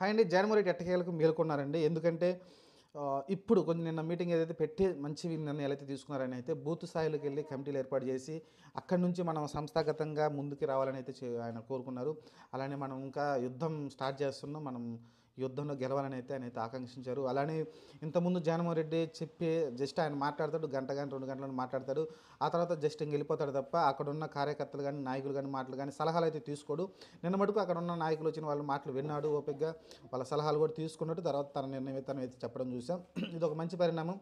Hi అండి. జనవరి ఎట్టకేలకు మేలుకున్నారండి. ఎందుకంటే ఇప్పుడు కొంచెం నిన్న మీటింగ్ ఏదైతే పెట్టి మంచి నిర్ణయాలైతే తీసుకున్నారని అయితే బూత్ స్థాయిలోకెళ్ళి కమిటీలు ఏర్పాటు చేసి, అక్కడి నుంచి మనం సంస్థాగతంగా ముందుకు రావాలని అయితే ఆయన కోరుకున్నారు. అలానే మనం ఇంకా యుద్ధం స్టార్ట్ చేస్తున్నాం. మనం యుద్ధంలో గెలవాలని అయితే ఆయనైతే ఆకాంక్షించారు. అలానే ఇంతకుముందు జగన్మోహన్ రెడ్డి చెప్పి జస్ట్ ఆయన మాట్లాడతాడు. గంట గాని, 2 గంటలని మాట్లాడతాడు. ఆ తర్వాత జస్ట్ ఇంక వెళ్ళిపోతాడు తప్ప అక్కడున్న కార్యకర్తలు గాని, నాయకులు గాని మాటలు గాని, సలహాలైతే తీసుకోడు. నిన్న మటుకు అక్కడున్న నాయకులు వచ్చిన వాళ్ళ మాటలు విన్నాడు ఓపికగా. వాళ్ళ సలహాలు కూడా తీసుకున్నట్టు తర్వాత తన నిర్ణయం తను అయితే చెప్పడం చూసాం. ఇదొక మంచి పరిణామం.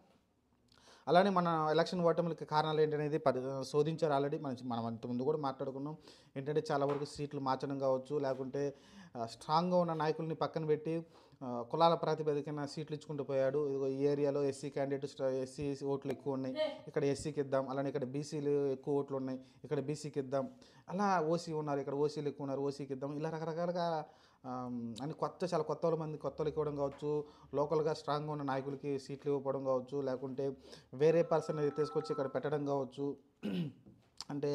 అలానే మన ఎలక్షన్ ఓటమిలకి కారణాలు ఏంటనేది శోధించారు ఆల్రెడీ. మనం అంతకుముందు కూడా మాట్లాడుకున్నాం. ఏంటంటే చాలా వరకు సీట్లు మార్చడం కావచ్చు, లేకుంటే స్ట్రాంగ్గా ఉన్న నాయకుల్ని పక్కన పెట్టి కులాల ప్రాతిపదికన సీట్లు ఇచ్చుకుంటూ పోయాడు. ఇదిగో ఈ ఏరియాలో ఎస్సీ క్యాండిడేట్ ఎస్సీ ఓట్లు ఎక్కువ ఉన్నాయి, ఇక్కడ ఎస్సీకి ఇద్దాం. అలానే ఇక్కడ బీసీలు ఎక్కువ ఓట్లు ఉన్నాయి, ఇక్కడ బీసీకి ఇద్దాం. అలా ఓసీ ఉన్నారు, ఇక్కడ ఓసీలు ఎక్కువ ఉన్నారు, ఓసీకి ఇద్దాం. ఇలా రకరకాలుగా అని చాలా కొత్త వాళ్ళకి ఇవ్వడం కావచ్చు, లోకల్గా స్ట్రాంగ్గా ఉన్న నాయకులకి సీట్లు ఇవ్వడం కావచ్చు, లేకుంటే వేరే పర్సన్ తీసుకొచ్చి ఇక్కడ పెట్టడం కావచ్చు. అంటే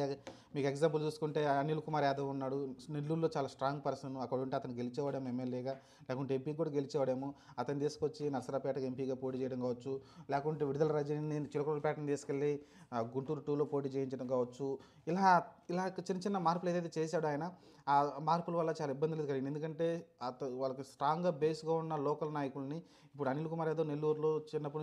మీకు ఎగ్జాంపుల్ చూసుకుంటే అనిల్ కుమార్ యాదవ్ ఉన్నాడు. నెల్లూరులో చాలా స్ట్రాంగ్ పర్సన్. అక్కడ ఉంటే అతను గెలిచేవాడేమో ఎమ్మెల్యేగా, లేకుంటే ఎంపీకి కూడా గెలిచేవాడేమో. అతను తీసుకొచ్చి నర్సరాపేటకి ఎంపీగా పోటీ చేయడం కావచ్చు, లేకుంటే విడుదల రజనీని చిలకలూరిపేటను తీసుకెళ్ళి గుంటూరు 2లో పోటీ చేయించడం కావచ్చు. ఇలా ఇలా చిన్న చిన్న మార్పులు ఏదైతే చేశాడో ఆయన, ఆ మార్పుల వల్ల చాలా ఇబ్బందులు కలిగింది. ఎందుకంటే వాళ్ళకి స్ట్రాంగ్గా బేస్గా ఉన్న లోకల్ నాయకుల్ని ఇప్పుడు అనిల్ కుమార్ యాదవ్ నెల్లూరులో చిన్నప్పటి నుంచి